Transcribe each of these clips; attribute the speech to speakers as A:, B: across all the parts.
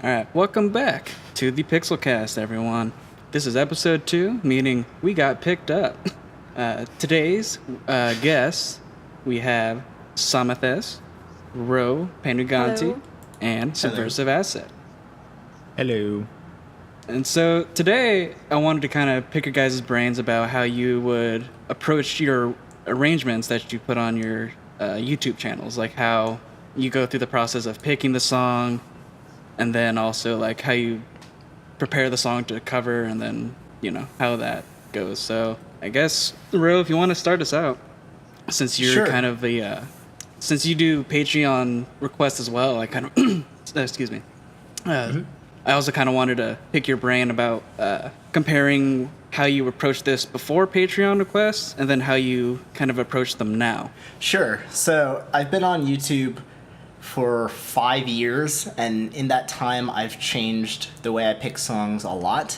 A: All right, welcome back to the Pixelcast, everyone. This is episode 2, meaning we got picked up. Today's guests, we have Psamathes, Panuganti,
B: Hello.
A: and Subversive Asset.
C: Hello.
A: And so today, I wanted to kind of pick your guys' brains about how you would approach your arrangements that you put on your YouTube channels, like how you go through the process of picking the song, and then also like how you prepare the song to cover, and then how that goes. So I guess Ro, if you want to start us out, since you're
B: Sure.
A: kind of the since you do Patreon requests as well, I kind of excuse me. I also kind of wanted to pick your brain about comparing how you approach this before Patreon requests and then how you kind of approach them now.
B: Sure. So I've been on YouTube for 5 years, and in that time I've changed the way I pick songs a lot.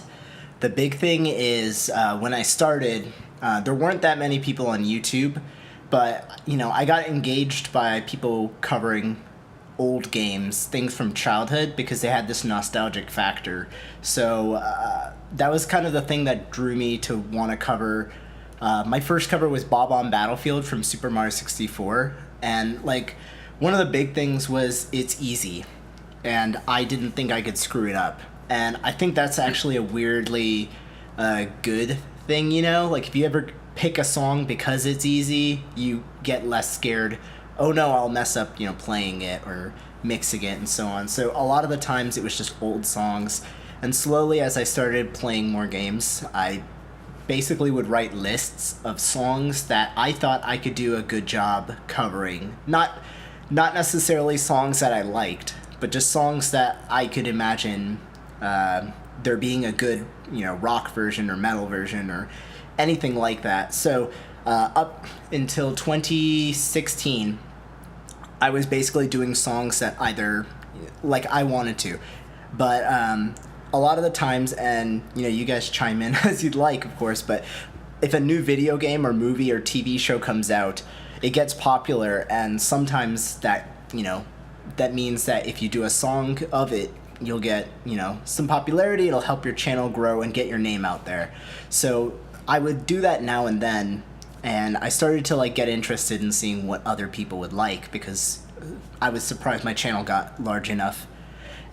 B: The big thing is when I started, there weren't that many people on YouTube, but I got engaged by people covering old games, things from childhood, because they had this nostalgic factor. So that was kind of the thing that drew me to want to cover. My first cover was Bob on Battlefield from Super Mario 64, and one of the big things was it's easy, and I didn't think I could screw it up. And I think that's actually a weirdly good thing, if you ever pick a song because it's easy, you get less scared, oh no, I'll mess up, playing it or mixing it and so on. So a lot of the times it was just old songs, and slowly as I started playing more games, I basically would write lists of songs that I thought I could do a good job covering. Not necessarily songs that I liked, but just songs that I could imagine there being a good, rock version or metal version or anything like that. So up until 2016, I was basically doing songs that either I wanted to, but a lot of the times, and you guys chime in as you'd like, of course, but if a new video game or movie or TV show comes out, it gets popular, and sometimes that that means that if you do a song of it, you'll get some popularity. It'll help your channel grow and get your name out there. So I would do that now and then, and I started to get interested in seeing what other people would like, because I was surprised my channel got large enough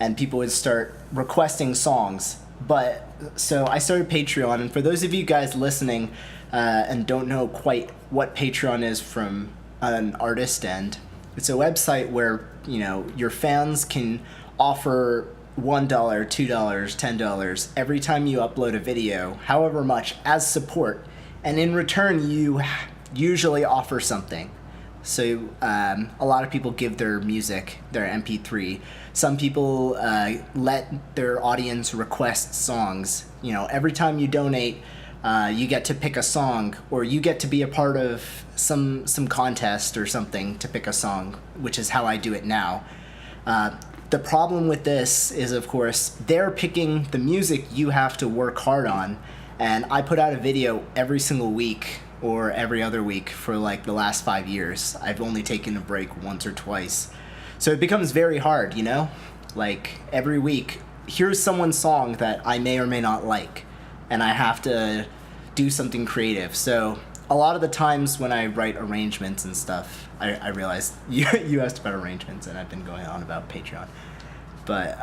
B: and people would start requesting songs. But so I started Patreon, and for those of you guys listening and don't know quite what Patreon is from an artist end, it's a website where your fans can offer $1, $2, $10 every time you upload a video, however much, as support, and in return you usually offer something. So a lot of people give their music, their MP3. Some people let their audience request songs. Every time you donate, you get to pick a song, or you get to be a part of some contest or something to pick a song, which is how I do it now. The problem with this is, of course, they're picking the music you have to work hard on, and I put out a video every single week or every other week for the last 5 years. I've only taken a break once or twice. So it becomes very hard, every week, here's someone's song that I may or may not like, and I have to do something creative. So a lot of the times when I write arrangements and stuff, I realized you asked about arrangements, and I've been going on about Patreon. But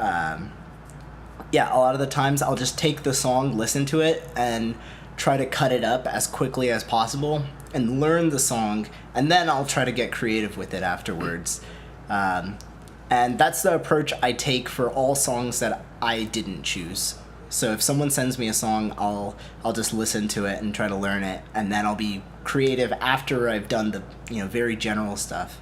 B: yeah, a lot of the times I'll just take the song, listen to it, and try to cut it up as quickly as possible and learn the song, and then I'll try to get creative with it afterwards. And that's the approach I take for all songs that I didn't choose. So if someone sends me a song, I'll just listen to it and try to learn it, and then I'll be creative after I've done the very general stuff.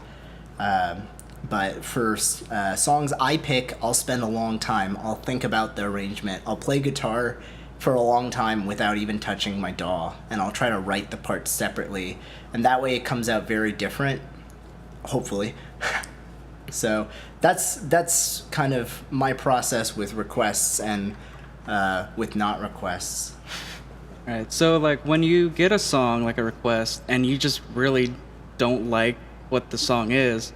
B: But for songs I pick, I'll spend a long time. I'll think about the arrangement. I'll play guitar for a long time without even touching my DAW, and I'll try to write the parts separately, and that way it comes out very different, hopefully. So that's kind of my process with requests and with not requests.
A: All right, so when you get a song, a request, and you just really don't like what the song is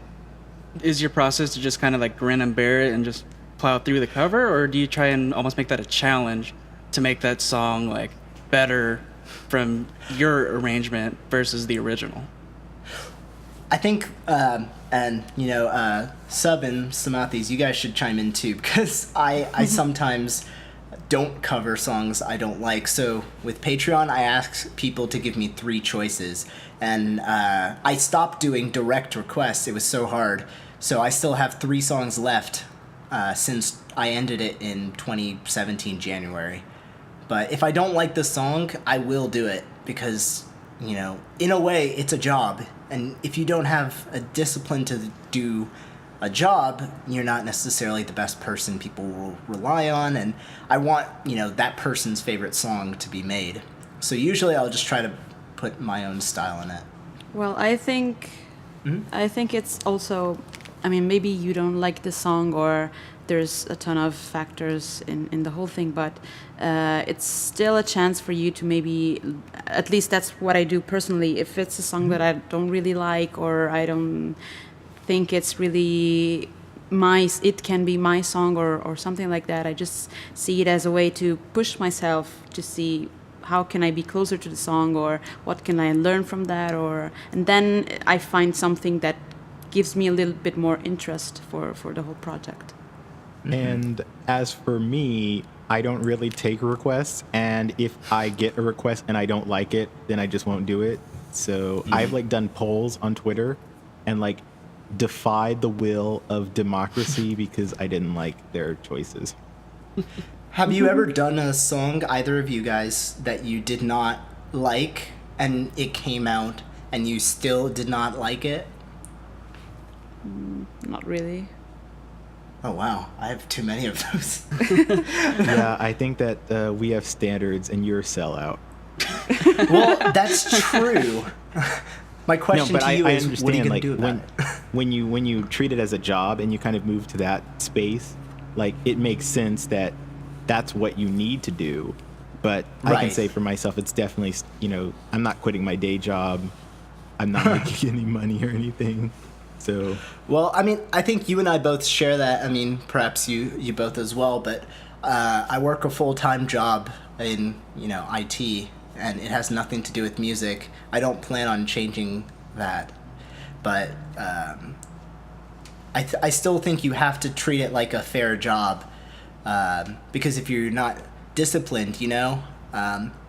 A: your process to just kind of grin and bear it and just plow through the cover, or do you try and almost make that a challenge to make that song like better from your arrangement versus the original?
B: I think, and Sub and Psamathes, you guys should chime in too, because I sometimes don't cover songs I don't like. So with Patreon, I ask people to give me 3 choices, and I stopped doing direct requests. It was so hard. So I still have 3 songs left since I ended it in 2017 January. But if I don't like the song, I will do it because, in a way, it's a job. And if you don't have a discipline to do a job, you're not necessarily the best person people will rely on. And I want, that person's favorite song to be made. So usually I'll just try to put my own style in it.
D: Well, I think it's also, maybe you don't like the song or there's a ton of factors in the whole thing, but it's still a chance for you to maybe, at least that's what I do personally, if it's a song that I don't really like or I don't think it's really it can be my song or something like that, I just see it as a way to push myself to see how can I be closer to the song or what can I learn from that, and then I find something that gives me a little bit more interest for the whole project.
C: And as for me, I don't really take requests, and if I get a request and I don't like it, then I just won't do it. So I've done polls on Twitter and defied the will of democracy because I didn't like their choices.
B: Have you ever done a song, either of you guys, that you did not like and it came out and you still did not like it?
D: Not really.
B: Oh, wow. I have too many of those.
C: Yeah, I think that we have standards and you're a sellout.
B: Well, that's true. My question to you is, what are you going to do about it?
C: when you treat it as a job and you kind of move to that space, it makes sense that that's what you need to do. But I can say for myself, it's definitely, I'm not quitting my day job. I'm not making any money or anything. So,
B: well, I think you and I both share that. Perhaps you both as well. But I work a full-time job in IT, and it has nothing to do with music. I don't plan on changing that, but I still think you have to treat it like a fair job, because if you're not disciplined,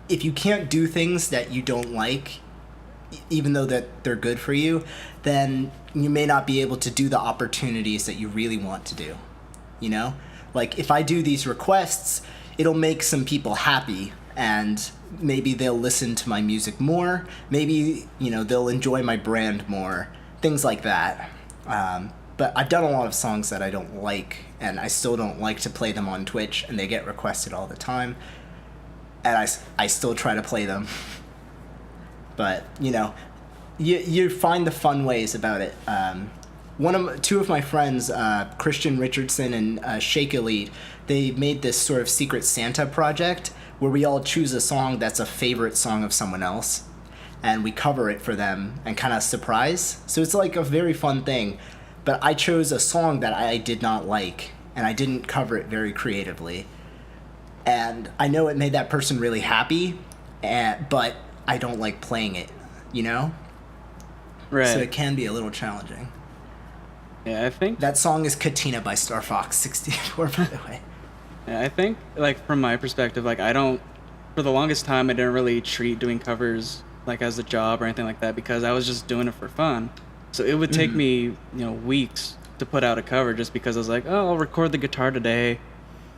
B: if you can't do things that you don't like, even though that they're good for you, then you may not be able to do the opportunities that you really want to do. If I do these requests, it'll make some people happy, and maybe they'll listen to my music more. Maybe, they'll enjoy my brand more, things like that. But I've done a lot of songs that I don't like, and I still don't like to play them on Twitch, and they get requested all the time. And I still try to play them. But, you find the fun ways about it. Two of my friends, Christian Richardson and Shake Elite, they made this sort of Secret Santa project where we all choose a song that's a favorite song of someone else, and we cover it for them and kind of surprise. So it's a very fun thing. But I chose a song that I did not like, and I didn't cover it very creatively. And I know it made that person really happy, but I don't like playing it,
A: Right.
B: So it can be a little challenging.
A: Yeah, I think
B: That song is Katina by Star Fox 64, by the way.
A: Yeah, I think, from my perspective, I don't, for the longest time, I didn't really treat doing covers, as a job or anything like that, because I was just doing it for fun. So it would take me, weeks to put out a cover just because I was like, oh, I'll record the guitar today,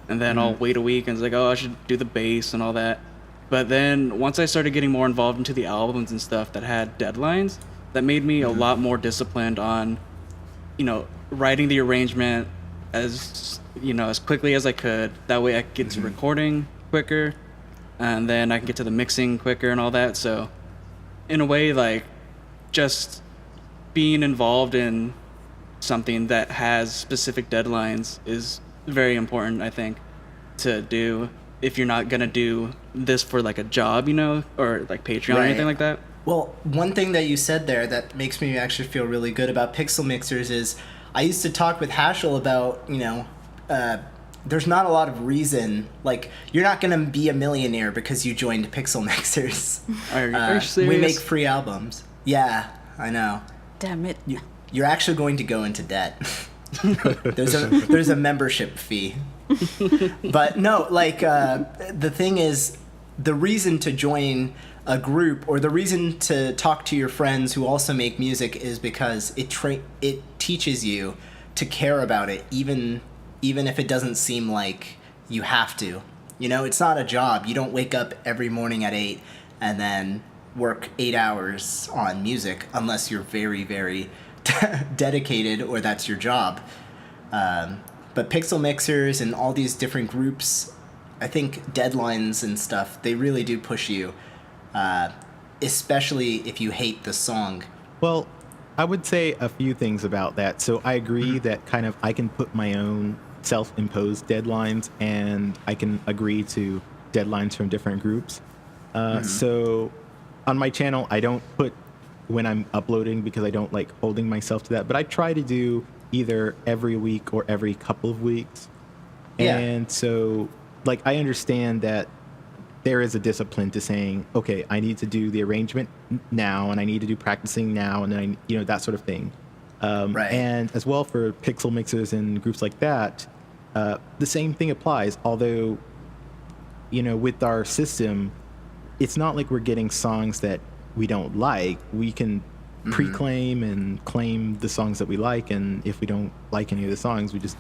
A: and then I'll wait a week, and it's like, oh, I should do the bass and all that. But then once I started getting more involved into the albums and stuff that had deadlines, that made me a lot more disciplined on, writing the arrangement as quickly as I could. That way I could get to recording quicker, and then I can get to the mixing quicker and all that. So in a way, just being involved in something that has specific deadlines is very important, I think, to do if you're not going to do this for a job, or Patreon or anything like that.
B: Well, one thing that you said there that makes me actually feel really good about Pixel Mixers is I used to talk with Hashel about, there's not a lot of reason. Like, you're not gonna be a millionaire because you joined Pixel Mixers.
A: Are you serious?
B: We make free albums. Yeah, I know.
D: Damn it.
B: You're actually going to go into debt. There's a membership fee. But no, like, the thing is, the reason to join a group or the reason to talk to your friends who also make music is because it teaches you to care about it, even if it doesn't seem like you have to. You know, it's not a job. You don't wake up every morning at 8 and then work 8 hours on music unless you're very, very dedicated or that's your job. But Pixel Mixers and all these different groups, I think deadlines and stuff, they really do push you, especially if you hate the song.
C: Well, I would say a few things about that. So I agree that kind of I can put my own self-imposed deadlines, and I can agree to deadlines from different groups. So on my channel, I don't put when I'm uploading because I don't like holding myself to that, but I try to do either every week or every couple of weeks.
B: Yeah.
C: And so, like, I understand that there is a discipline to saying, okay, I need to do the arrangement now, and I need to do practicing now, and then that sort of thing.
B: Right.
C: And as well for Pixel Mixers and groups like that, the same thing applies. Although, with our system, it's not like we're getting songs that we don't like. We can pre-claim and claim the songs that we like, and if we don't like any of the songs, we just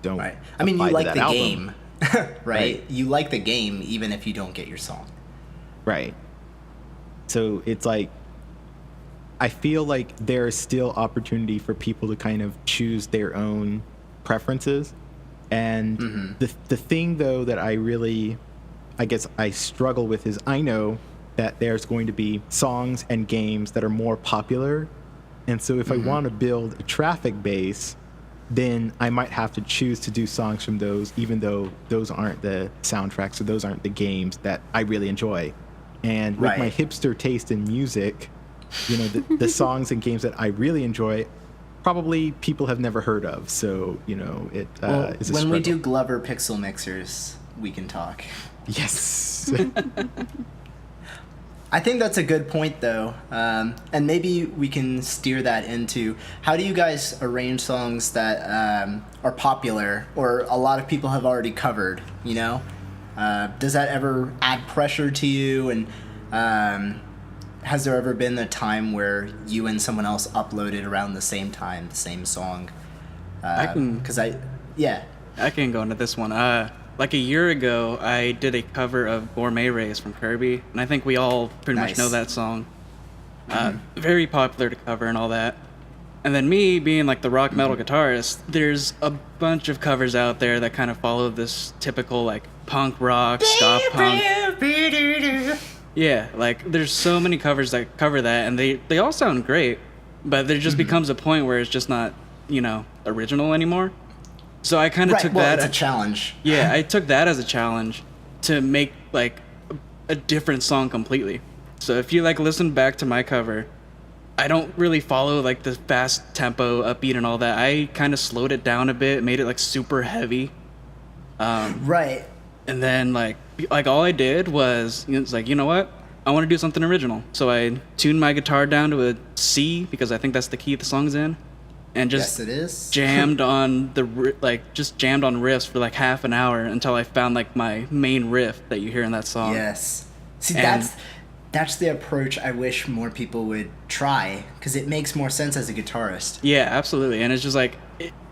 C: don't.
B: Right. I mean, you
C: apply to
B: like
C: that
B: the
C: album.
B: game, right? You like the game even if you don't get your song.
C: Right. So it's like, I feel like there is still opportunity for people to kind of choose their own preferences. And the thing, though, that I guess I struggle with is I know that there's going to be songs and games that are more popular. And so if I want to build a traffic base, then I might have to choose to do songs from those, even though those aren't the soundtracks or those aren't the games that I really enjoy. And with my hipster taste in music, the songs and games that I really enjoy, probably people have never heard of. So, is a
B: When
C: struggle.
B: we do Glover Pixel Mixers, we can talk.
C: Yes.
B: I think that's a good point, though. And maybe we can steer that into, how do you guys arrange songs that are popular or a lot of people have already covered, Does that ever add pressure to you? And has there ever been a time where you and someone else uploaded around the same time, the same song?
A: I can go into this one. Like a year ago, I did a cover of Gourmet Race from Kirby, and I think we all pretty much know that song. Very popular to cover and all that. And then me being like the rock metal guitarist, there's a bunch of covers out there that kind of follow this typical like punk rock, ska punk. Yeah, like there's so many covers that cover that, and they all sound great, but there just becomes a point where it's just not, original anymore. So I kind of took that.
B: It's a challenge.
A: Yeah, I took that as a challenge to make like a different song completely. So if you like listen back to my cover, I don't really follow like the fast tempo, upbeat, and all that. I kind of slowed it down a bit, made it like super heavy.
B: Right.
A: And then like all I did was it's like, you know what? I want to do something original. So I tuned my guitar down to a C because I think that's the key the song's in. And just
B: yes, it is.
A: jammed on jammed on riffs for like half an hour until I found like my main riff that you hear in that song.
B: Yes. See,
A: And-
B: that's the approach I wish more people would try, because it makes more sense as a guitarist.
A: Yeah, absolutely. And it's just like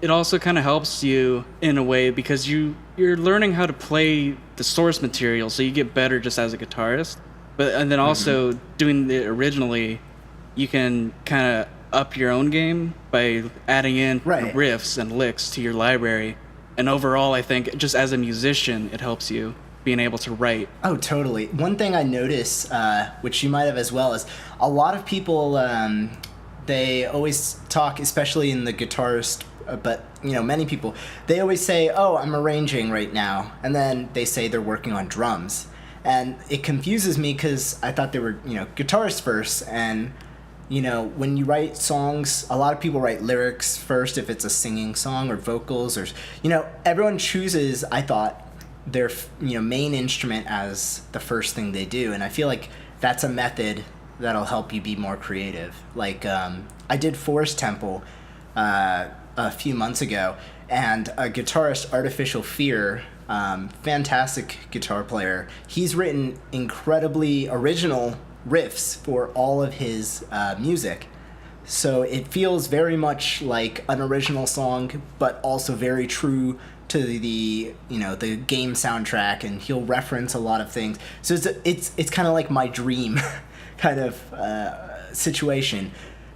A: it also kind of helps you in a way because you're learning how to play the source material, so you get better just as a guitarist. And then also doing it originally, you can kind of up your own game by adding in riffs and licks to your library. And overall, I think just as a musician, it helps you being able to write.
B: Oh, totally. One thing I notice, which you might have as well, is a lot of people, they always talk, especially in the guitarist, but many people, they always say, "Oh, I'm arranging right now," and then they say they're working on drums, and it confuses me because I thought they were guitarists first, and you know, when you write songs, a lot of people write lyrics first if it's a singing song or vocals or, you know, everyone chooses, I thought, their, you know, main instrument as the first thing they do. And I feel like that's a method that'll help you be more creative. Like, I did Forest Temple a few months ago, and a guitarist, Artificial Fear, fantastic guitar player, he's written incredibly original riffs for all of his music. So it feels very much like an original song, but also very true to the, you know, the game soundtrack, and he'll reference a lot of things. So it's kind of like my dream kind of situation.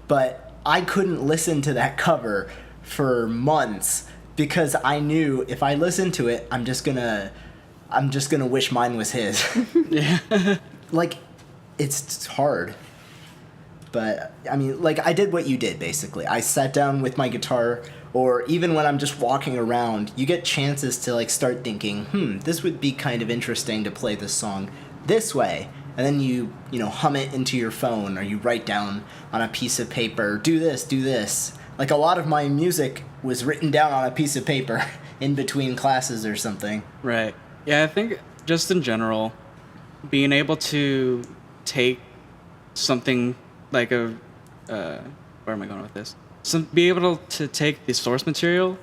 B: But I couldn't listen to that cover for months because I knew if I listened to it, I'm just gonna wish mine was his.
A: Yeah.
B: Like, it's hard. But I mean, like, I did what you did basically. I sat down with my guitar, or even when I'm just walking around, you get chances to like start thinking, this would be kind of interesting to play this song this way. And then you know, hum it into your phone, or you write down on a piece of paper, do this. Like, a lot of my music was written down on a piece of paper in between classes or something.
A: Right. Yeah, I think just in general, being able to take something like where am I going with this? Be able to take the source material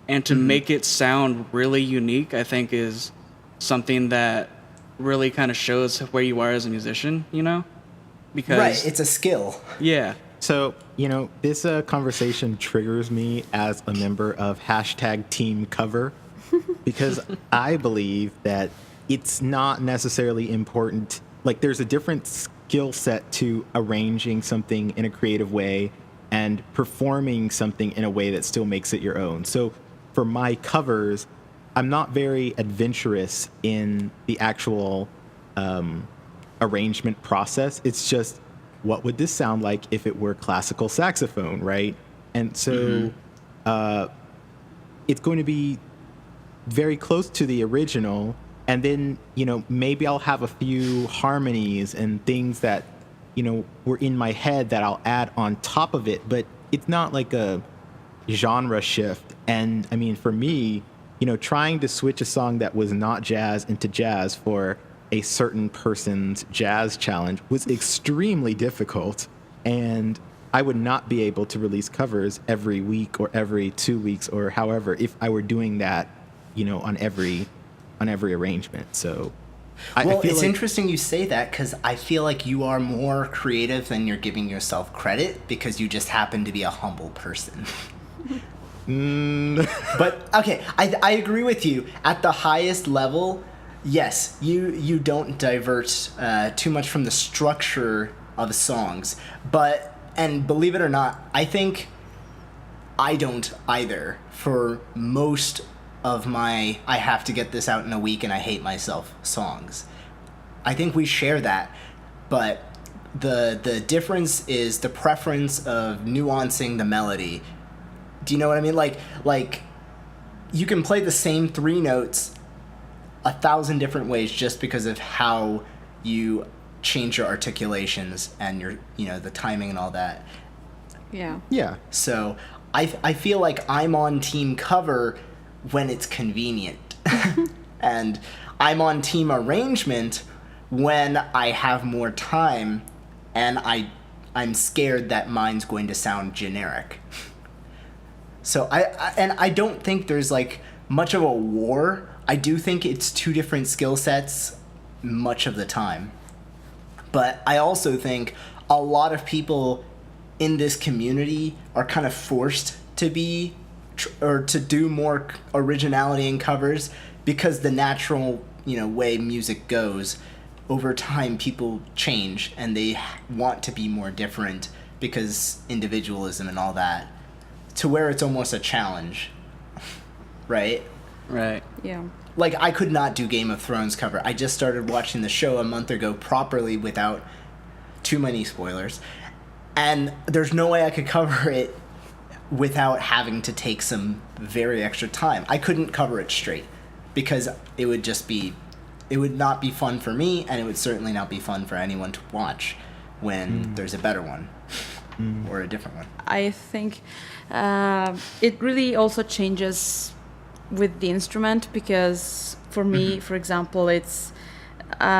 A: and to make it sound really unique, I think is something that really kind of shows where you are as a musician, you know? Because
B: Right, it's a skill.
A: Yeah.
C: So, you know, this conversation triggers me as a member of #TeamCover because I believe that it's not necessarily important. Like, there's a different skill set to arranging something in a creative way and performing something in a way that still makes it your own. So for my covers, I'm not very adventurous in the actual arrangement process. It's just, what would this sound like if it were classical saxophone, right? And so it's going to be very close to the original. And then, you know, maybe I'll have a few harmonies and things that, you know, were in my head that I'll add on top of it. But it's not like a genre shift. And I mean, for me, you know, trying to switch a song that was not jazz into jazz for a certain person's jazz challenge was extremely difficult. And I would not be able to release covers every week or every 2 weeks or however if I were doing that, you know, on every arrangement. So I feel
B: it's
C: like,
B: interesting you say that, because I feel like you are more creative than you're giving yourself credit, because you just happen to be a humble person. But okay, I agree with you. At the highest level, yes, you don't divert too much from the structure of songs. But, and believe it or not, I think I don't either for most of my I have to get this out in a week and I hate myself songs. I think we share that, but the difference is the preference of nuancing the melody. Do you know what I mean? Like you can play the same 3 notes 1,000 different ways just because of how you change your articulations and your, you know, the timing and all that.
D: Yeah.
C: yeah.
B: So I feel like I'm on team cover when it's convenient. And I'm on team arrangement when I have more time and I'm scared that mine's going to sound generic. So I don't think there's like much of a war. I do think it's 2 different skill sets much of the time. But I also think a lot of people in this community are kind of forced to be or to do more originality in covers because the natural, you know, way music goes. Over time, people change and they want to be more different because individualism and all that, to where it's almost a challenge, right?
A: Right.
D: Yeah.
B: Like, I could not do Game of Thrones cover. I just started watching the show a month ago properly without too many spoilers. And there's no way I could cover it without having to take some very extra time. I couldn't cover it straight because it would not be fun for me, and it would certainly not be fun for anyone to watch when there's a better one. or a different one?
D: I think it really also changes with the instrument, because for me, for example, it's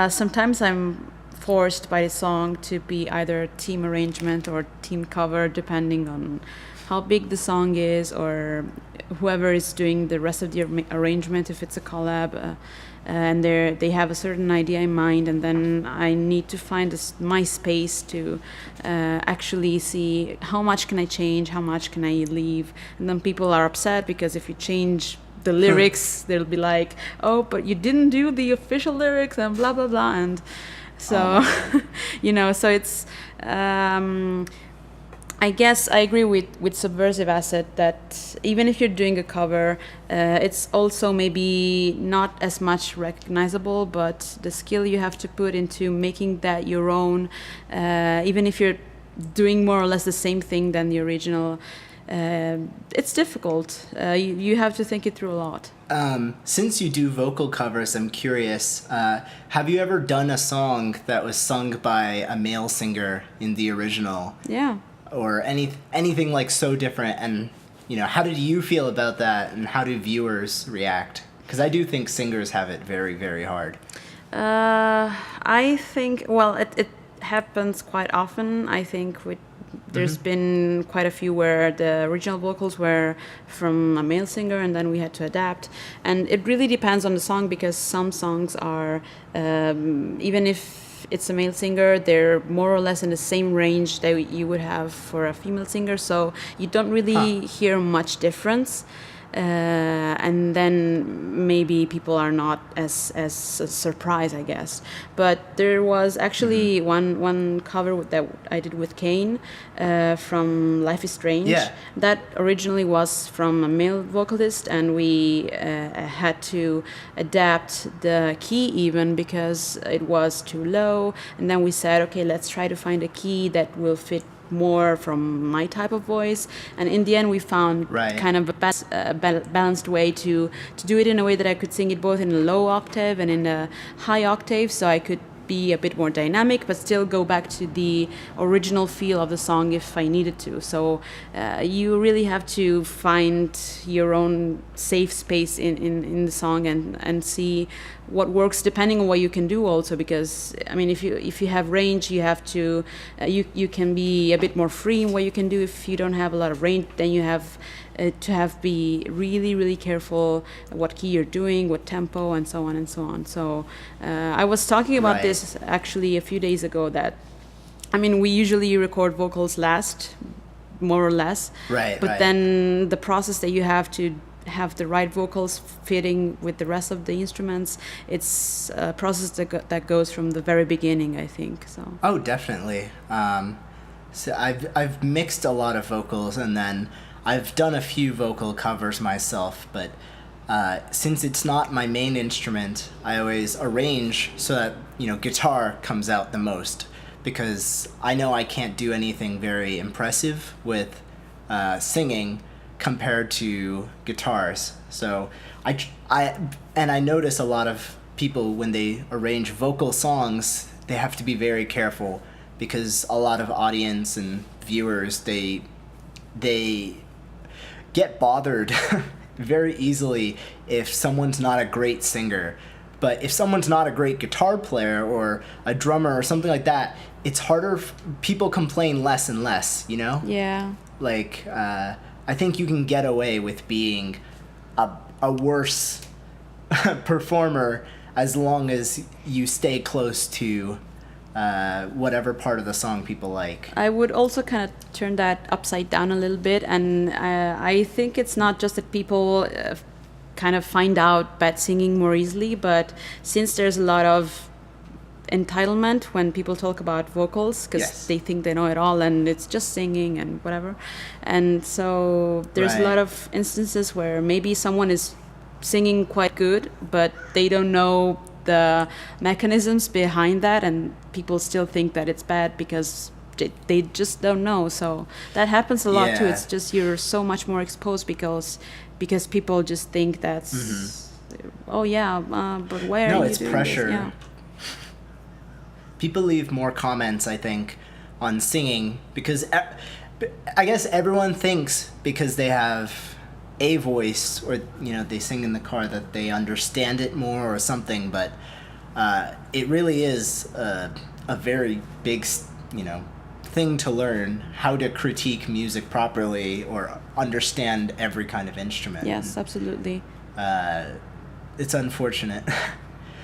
D: sometimes I'm forced by the song to be either team arrangement or team cover, depending on how big the song is, or whoever is doing the rest of the arrangement, if it's a collab. And they have a certain idea in mind, and then I need to find my space to actually see how much can I change, how much can I leave. And then people are upset because if you change the lyrics, they'll be like, oh, but you didn't do the official lyrics and blah blah blah. And so so it's I guess I agree with Subversive Asset that even if you're doing a cover, it's also maybe not as much recognizable, but the skill you have to put into making that your own, even if you're doing more or less the same thing than the original, it's difficult. You have to think it through a lot.
B: Since you do vocal covers, I'm curious, have you ever done a song that was sung by a male singer in the original?
D: Yeah.
B: Or anything like so different, and how did you feel about that, and how do viewers react? Because I do think singers have it very, very hard.
D: I think, well, it happens quite often. I think there's been quite a few where the original vocals were from a male singer, and then we had to adapt. And it really depends on the song, because some songs are, even if it's a male singer, they're more or less in the same range that you would have for a female singer, so you don't really hear much difference. And then maybe people are not as surprised, I guess. But there was actually one cover that I did with Kane from Life is Strange.
B: Yeah.
D: That originally was from a male vocalist, and we had to adapt the key even because it was too low. And then we said, okay, let's try to find a key that will fit more from my type of voice, and in the end we found kind of a balanced way to do it in a way that I could sing it both in a low octave and in a high octave, so I could be a bit more dynamic but still go back to the original feel of the song if I needed to. So you really have to find your own safe space in the song and see what works depending on what you can do also, because I mean if you have range, you have to you can be a bit more free in what you can do. If you don't have a lot of range, then you have to be really careful what key you're doing, what tempo, and so on and so on. So I was talking about this actually a few days ago, that I mean we usually record vocals last, more or less, but then the process that you have to have the right vocals fitting with the rest of the instruments, it's a process that goes from the very beginning, I think. So
B: oh, definitely. So I've mixed a lot of vocals, and then I've done a few vocal covers myself, but since it's not my main instrument, I always arrange so that guitar comes out the most, because I know I can't do anything very impressive with singing compared to guitars. So I notice a lot of people, when they arrange vocal songs, they have to be very careful, because a lot of audience and viewers, they get bothered very easily if someone's not a great singer. But if someone's not a great guitar player or a drummer or something like that, it's harder. People complain less and less,
D: Yeah.
B: Like, I think you can get away with being a worse performer as long as you stay close to whatever part of the song people like.
D: I would also kind of turn that upside down a little bit, and I think it's not just that people kind of find out bad singing more easily, but since there's a lot of entitlement when people talk about vocals, because they think they know it all and it's just singing and whatever, and so there's a lot of instances where maybe someone is singing quite good, but they don't know the mechanisms behind that, and people still think that it's bad because they just don't know. So that happens a lot too. It's just you're so much more exposed because people just think that's but why are you
B: it's
D: doing
B: pressure.
D: this? Yeah.
B: People leave more comments, I think, on singing because I guess everyone thinks because they have a voice or they sing in the car that they understand it more or something, but it really is a very big thing to learn how to critique music properly or understand every kind of instrument.
D: Yes, absolutely.
B: It's unfortunate.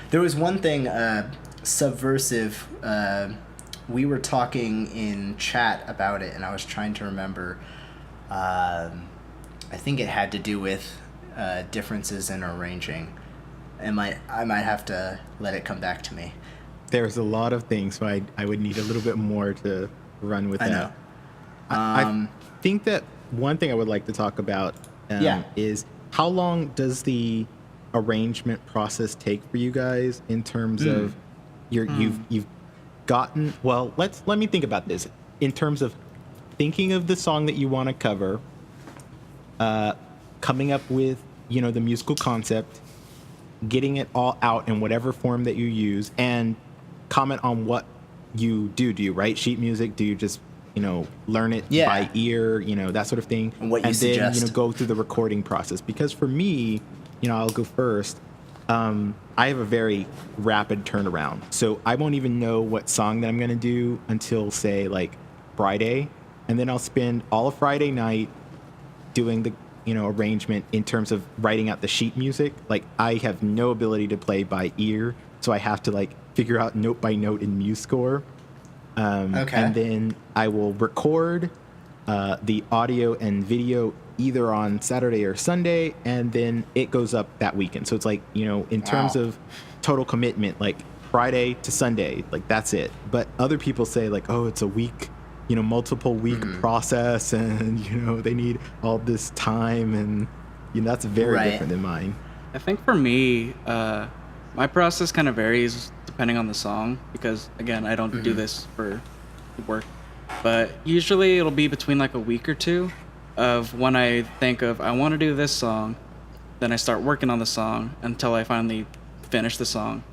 B: There was one thing, subversive. We were talking in chat about it, and I was trying to remember. I think it had to do with differences in arranging. I might have to let it come back to me.
C: There's a lot of things, so I would need a little bit more to run with
B: I
C: that.
B: know.
C: I think that one thing I would like to talk about is how long does the arrangement process take for you guys in terms of you've gotten, well, let me think about this in terms of thinking of the song that you want to cover, coming up with the musical concept, getting it all out in whatever form that you use, and comment on what you do. Do you write sheet music? Do you just learn it by ear, that sort of thing,
B: and what you
C: then
B: suggest.
C: Go through the recording process? Because for me, I'll go first. I have a very rapid turnaround, so I won't even know what song that I'm going to do until, say, like Friday, and then I'll spend all of Friday night doing the arrangement in terms of writing out the sheet music. Like, I have no ability to play by ear, so I have to figure out note by note in MuseScore.
B: Okay.
C: And then I will record the audio and video either on Saturday or Sunday, and then it goes up that weekend. So it's in terms of total commitment, Friday to Sunday, that's it. But other people say oh, it's a week, multiple week process, and they need all this time, and that's very different than mine.
A: I think for me, my process kind of varies depending on the song because, again, I don't do this for work. But usually it'll be between a week or two of when I think of, I want to do this song, then I start working on the song until I finally finish the song.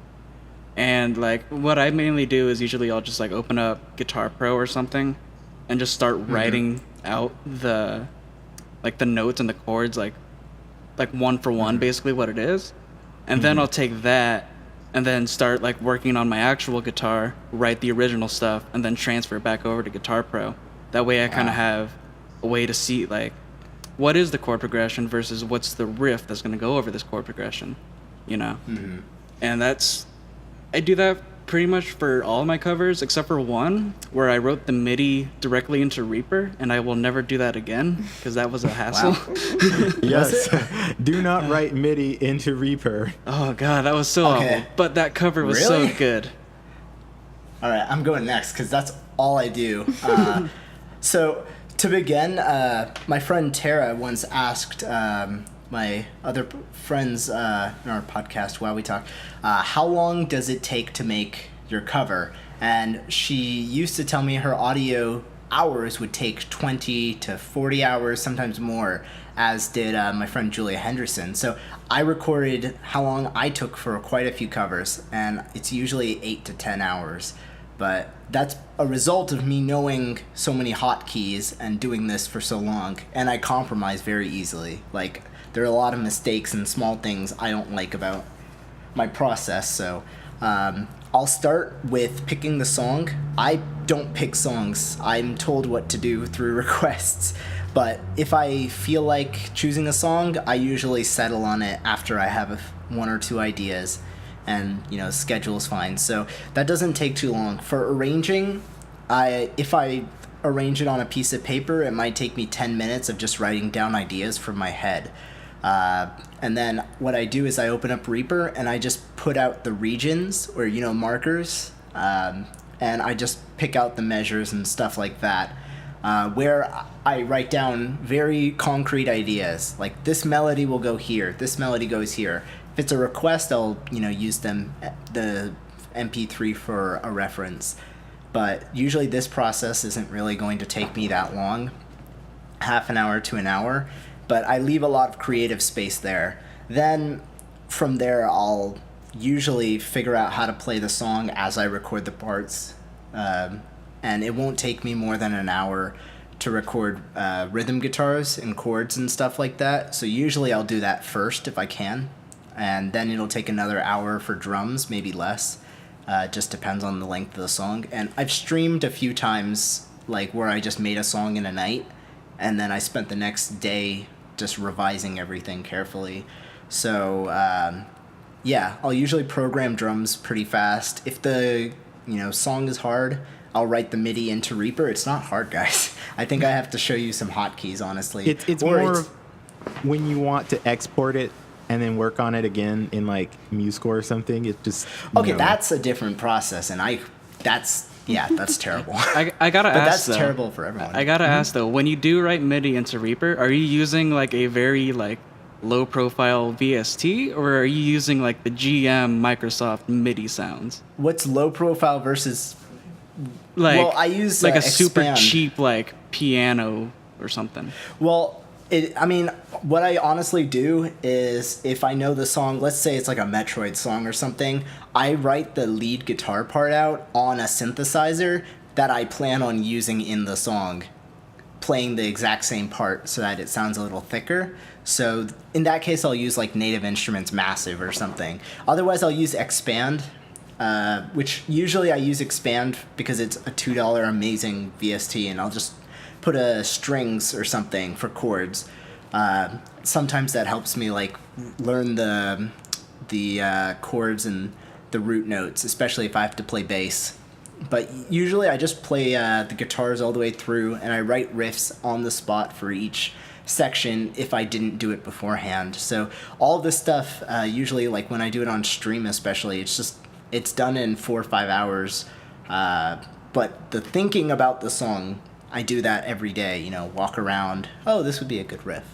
A: And what I mainly do is usually I'll just open up Guitar Pro or something and just start writing out the the notes and the chords one for one, basically what it is. And then I'll take that and then start working on my actual guitar, write the original stuff, and then transfer it back over to Guitar Pro. That way I kind of have a way to see what is the chord progression versus what's the riff that's going to go over this chord progression, And I do that pretty much for all my covers except for one where I wrote the MIDI directly into Reaper, and I will never do that again because that was a hassle.
C: Yes. Do not write MIDI into Reaper.
A: Oh god, that was so awful. But that cover was so good.
B: All right, I'm going next because that's all I do. So to begin, my friend Tara once asked my other friends in our podcast, While We Talk, how long does it take to make your cover? And she used to tell me her audio hours would take 20 to 40 hours, sometimes more, as did my friend Julia Henderson. So I recorded how long I took for quite a few covers, and it's usually 8 to 10 hours. But that's a result of me knowing so many hotkeys and doing this for so long, and I compromise very easily. There are a lot of mistakes and small things I don't like about my process, so I'll start with picking the song. I don't pick songs. I'm told what to do through requests, but if I feel like choosing a song, I usually settle on it after I have one or two ideas, and schedule is fine. So that doesn't take too long. For arranging, if I arrange it on a piece of paper, it might take me 10 minutes of just writing down ideas from my head. And then what I do is I open up Reaper and I just put out the regions or, markers, and I just pick out the measures and stuff like that, where I write down very concrete ideas, like this melody will go here, this melody goes here. If it's a request, I'll, use the MP3 for a reference. But usually this process isn't really going to take me that long, half an hour to an hour. But I leave a lot of creative space there. Then from there, I'll usually figure out how to play the song as I record the parts. and it won't take me more than an hour to record rhythm guitars and chords and stuff like that. So usually I'll do that first if I can, and then it'll take another hour for drums, maybe less. Just depends on the length of the song. And I've streamed a few times, like where I just made a song in a night, and then I spent the next day just revising everything carefully. So yeah, I'll usually program drums pretty fast. If the song is hard, I'll write the MIDI into Reaper. It's not hard, guys. I think I have to show you some hotkeys, honestly.
C: It's more of when you want to export it and then work on it again in like MuseScore or something. It just
B: okay. That's a different process, and that's terrible.
A: I gotta
B: but
A: ask
B: that's
A: though,
B: terrible for everyone.
A: I gotta ask though, when you do write MIDI into Reaper, are you using like a very like low profile VST, or are you using like the GM Microsoft MIDI sounds?
B: What's low profile versus?
A: Like,
B: well, I use
A: like a super
B: Expand.
A: cheap like piano or something.
B: Well, what I honestly do is if I know the song, let's say it's like a Metroid song or something, I write the lead guitar part out on a synthesizer that I plan on using in the song, playing the exact same part so that it sounds a little thicker. So in that case, I'll use like Native Instruments Massive or something. Otherwise, I'll use Expand, which usually I use Expand because it's a $2 amazing VST, and I'll just put a strings or something for chords. Sometimes that helps me like learn the chords and the root notes, especially if I have to play bass. But usually I just play the guitars all the way through, and I write riffs on the spot for each section if I didn't do it beforehand. So all this stuff, usually like when I do it on stream especially, it's done in 4 or 5 hours. But the thinking about the song, I do that every day, walk around, oh, this would be a good riff.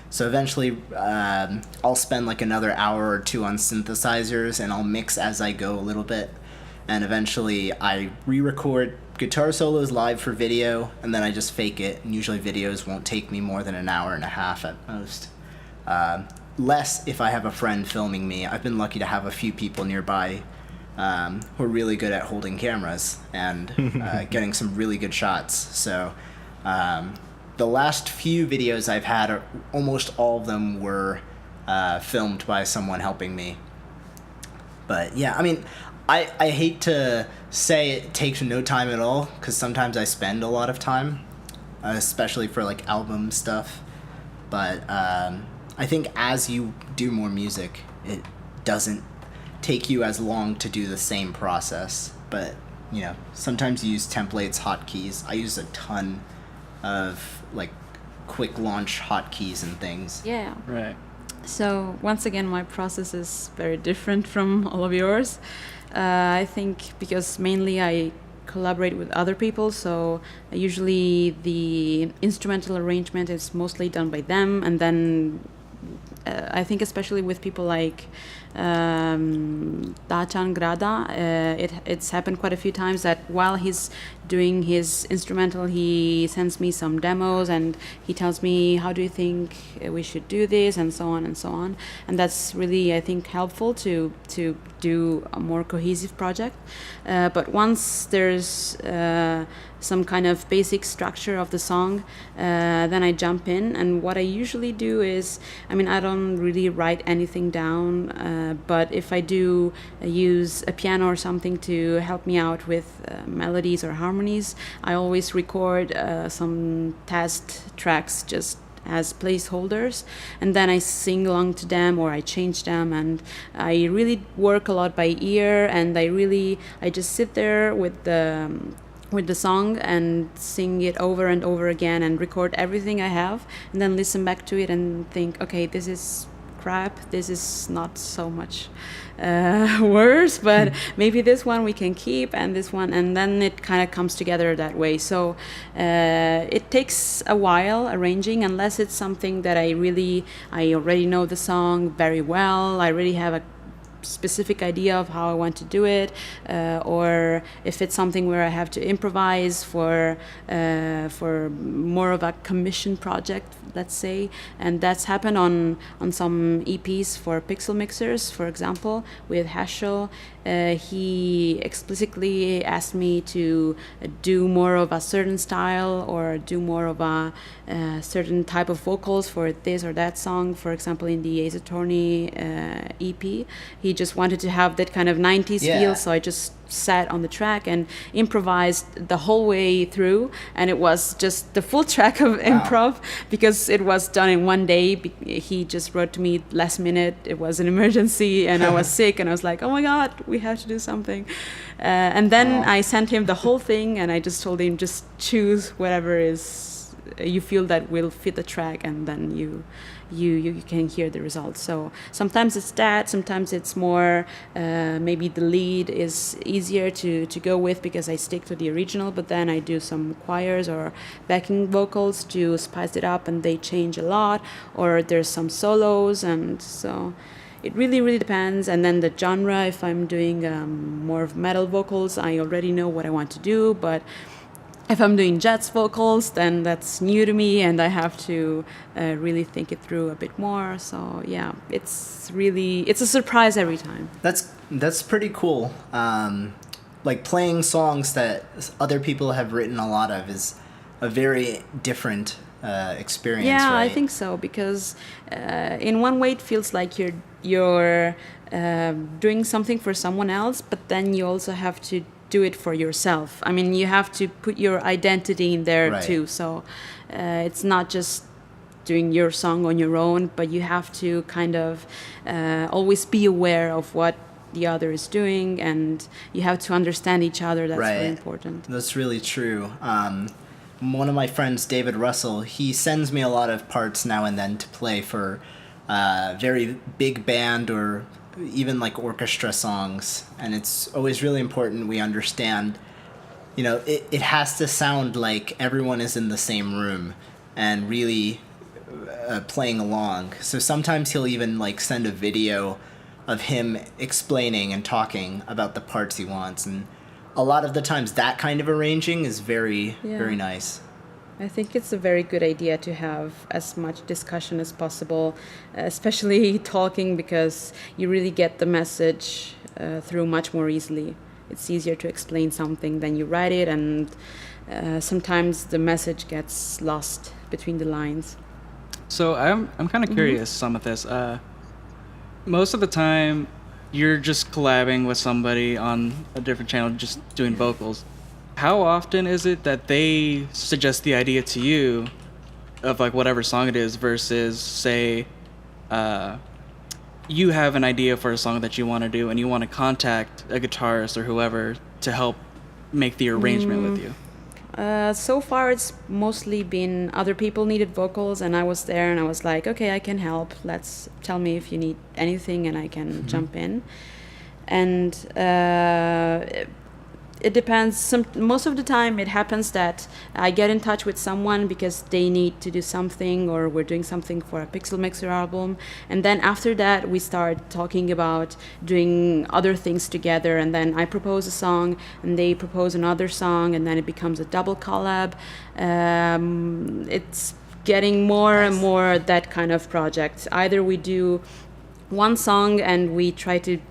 B: So eventually I'll spend like another hour or two on synthesizers, and I'll mix as I go a little bit. And eventually I re-record guitar solos live for video, and then I just fake it. And usually videos won't take me more than an hour and a half at most. Less if I have a friend filming me. I've been lucky to have a few people nearby who are really good at holding cameras and getting some really good shots. So the last few videos I've had, almost all of them were filmed by someone helping me. But yeah, I hate to say it takes no time at all, because sometimes I spend a lot of time, especially for like album stuff. But I think as you do more music, it doesn't take you as long to do the same process. But sometimes you use templates, hotkeys. I use a ton of like quick launch hotkeys and things.
D: Yeah.
A: Right.
D: So once again, my process is very different from all of yours. I think because mainly I collaborate with other people, so usually the instrumental arrangement is mostly done by them, and then I think especially with people like Dachan Grada, it's happened quite a few times that while he's doing his instrumental, he sends me some demos and he tells me, how do you think we should do this, and so on and so on. And that's really, I think, helpful to do a more cohesive project. But once there's some kind of basic structure of the song, then I jump in. And what I usually do is, I don't really write anything down, but if I do use a piano or something to help me out with melodies or harmonies, I always record some test tracks just as placeholders, and then I sing along to them or I change them, and I really work a lot by ear, and I just sit there with the song and sing it over and over again and record everything I have, and then listen back to it and think, okay, this is crap, this is not so much worse, but maybe this one we can keep, and this one, and then it kind of comes together that way. So it takes a while arranging, unless it's something that I already know the song very well, I already have a specific idea of how I want to do it, or if it's something where I have to improvise for more of a commission project, let's say. And that's happened on some EPs for Pixel Mixers, for example, with Hashel. He explicitly asked me to do more of a certain style or do more of a certain type of vocals for this or that song. For example, in the Ace Attorney EP, he just wanted to have that kind of 90s feel, so I just sat on the track and improvised the whole way through, and it was just the full track of improv because it was done in one day. He just wrote to me last minute, it was an emergency and I was sick, and I was like, oh my god, we have to do something, and then I sent him the whole thing, and I just told him, just choose whatever is you feel that will fit the track, and then you can hear the results. So sometimes it's that, sometimes it's more maybe the lead is easier to go with because I stick to the original, but then I do some choirs or backing vocals to spice it up, and they change a lot, or there's some solos, and so it really depends. And then the genre, if I'm doing more of metal vocals, I already know what I want to do, but if I'm doing jazz vocals, then that's new to me, and I have to really think it through a bit more. So yeah, it's a surprise every time.
B: That's pretty cool. Like playing songs that other people have written a lot of is a very different experience.
D: Yeah,
B: right?
D: I think so, because in one way it feels like you're doing something for someone else, but then you also have to do it for yourself. I mean, you have to put your identity in there too. So it's not just doing your song on your own, but you have to kind of always be aware of what the other is doing, and you have to understand each other. That's very important.
B: That's really true. One of my friends, David Russell, he sends me a lot of parts now and then to play for very big band or even like orchestra songs, and it's always really important we understand, it has to sound like everyone is in the same room and really playing along. So sometimes he'll even like send a video of him explaining and talking about the parts he wants, and a lot of the times that kind of arranging is very nice.
D: I think it's a very good idea to have as much discussion as possible, especially talking, because you really get the message through much more easily. It's easier to explain something than you write it, and sometimes the message gets lost between the lines.
A: So I'm kind of curious, Psamathes. Most of the time, you're just collabing with somebody on a different channel, just doing vocals. How often is it that they suggest the idea to you of like whatever song it is versus say you have an idea for a song that you want to do and you want to contact a guitarist or whoever to help make the arrangement with you?
D: So far it's mostly been other people needed vocals, and I was there and I was like, okay, I can help. Tell me if you need anything and I can jump in. And it depends. Most of the time it happens that I get in touch with someone because they need to do something, or we're doing something for a Pixel Mixer album, and then after that we start talking about doing other things together, and then I propose a song and they propose another song, and then it becomes a double collab. It's getting more and more that kind of project. Either we do one song and we try to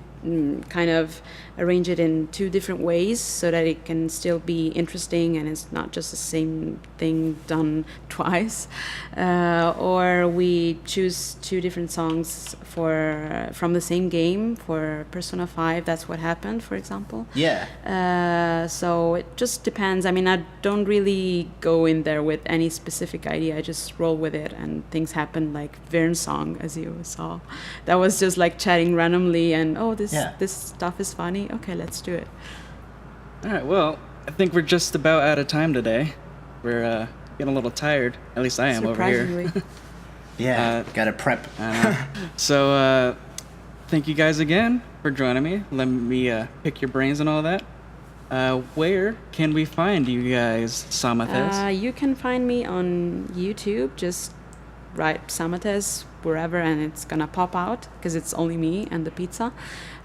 D: kind of arrange it in two different ways so that it can still be interesting and it's not just the same thing done twice, or we choose two different songs from the same game. For Persona 5, that's what happened, for example. So it just depends. I mean, I don't really go in there with any specific idea. I just roll with it, and things happen, like Vern's song, as you saw. That was just like chatting randomly, and this stuff is funny. Okay, let's do it.
A: All right, well, I think we're just about out of time today. We're getting a little tired. At least I am over here.
B: Gotta prep.
A: So thank you guys again for joining me. Let me pick your brains and all that. Where can we find you guys, Psamathes?
D: You can find me on YouTube. Just write Psamathes wherever and it's gonna pop out because it's only me and the pizza.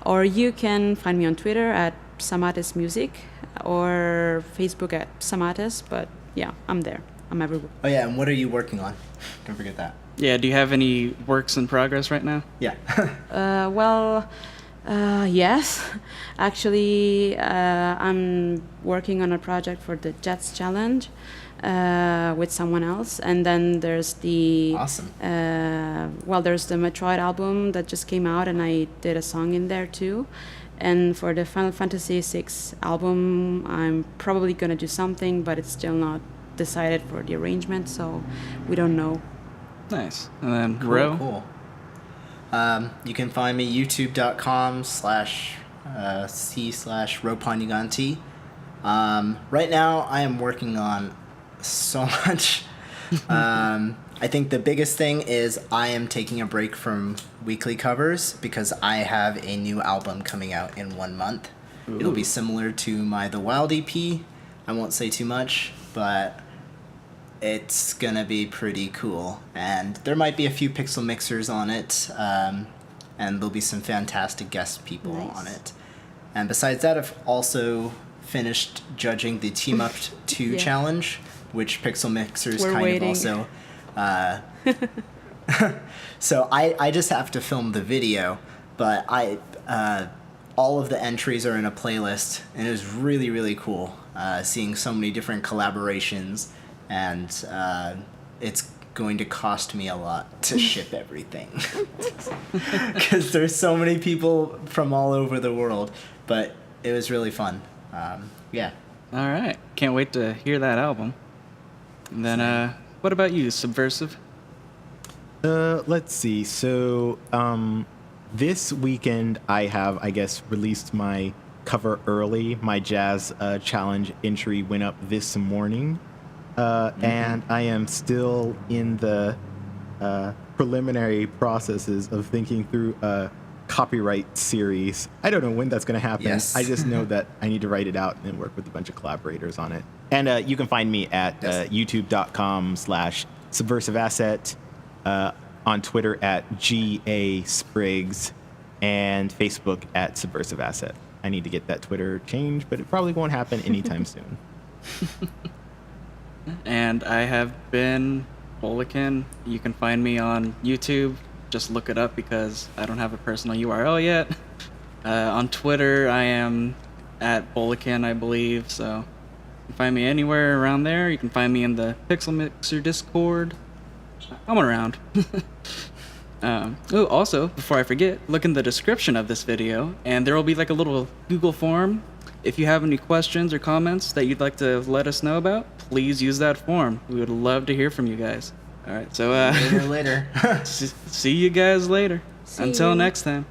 D: Or you can find me on Twitter at Psamathes Music or Facebook at Psamathes. But yeah, I'm there. I'm everywhere.
B: Oh yeah, and what are you working on? Don't forget that.
A: Yeah, do you have any works in progress right now?
B: Yeah.
D: Yes. Actually, I'm working on a project for the Jets Challenge with someone else. And then there's the...
B: Awesome.
D: There's the Metroid album that just came out, and I did a song in there too. And for the Final Fantasy VI album, I'm probably going to do something, but it's still not decided for the arrangement, so we don't know.
A: Nice. And then
B: Cool,
A: Ro?
B: cool. You can find me youtube.com/c/Panuganti. Right now, I am working on so much. I think the biggest thing is I am taking a break from weekly covers because I have a new album coming out in 1 month.
A: Ooh.
B: It'll be similar to my The Wild EP. I won't say too much, but it's gonna be pretty cool. And there might be a few pixel mixers on it, and there'll be some fantastic guest people
D: Nice.
B: on it. And besides that, I've also finished judging the Team Up 2
D: Yeah.
B: challenge, which Pixel Mixers
D: We're
B: kind
D: waiting.
B: of also... so I just have to film the video, but all of the entries are in a playlist, and it was really, really cool seeing so many different collaborations, and it's going to cost me a lot to ship everything because there's so many people from all over the world, but it was really fun. Yeah.
A: All right. Can't wait to hear that album. And then, what about you, Subversive?
C: Let's see. So, this weekend I have, I guess, released my cover early. My jazz challenge entry went up this morning, and I am still in the preliminary processes of thinking through a copyright series. I don't know when that's going to happen.
B: Yes.
C: I just know that I need to write it out and work with a bunch of collaborators on it. And you can find me at youtube.com/subversiveasset, on Twitter at GA Spriggs, and Facebook at subversiveasset. I need to get that Twitter changed, but it probably won't happen anytime soon.
A: And I have been Bullicann. You can find me on YouTube. Just look it up because I don't have a personal URL yet. On Twitter, I am at Bullicann, I believe. So you can find me anywhere around there. You can find me in the Pixel Mixer Discord. I'm around. Also, before I forget, look in the description of this video, and there will be like a little Google form. If you have any questions or comments that you'd like to let us know about, please use that form. We would love to hear from you guys. All right, so
B: Later.
A: see you guys later.
D: See
A: Until
D: you.
A: next time.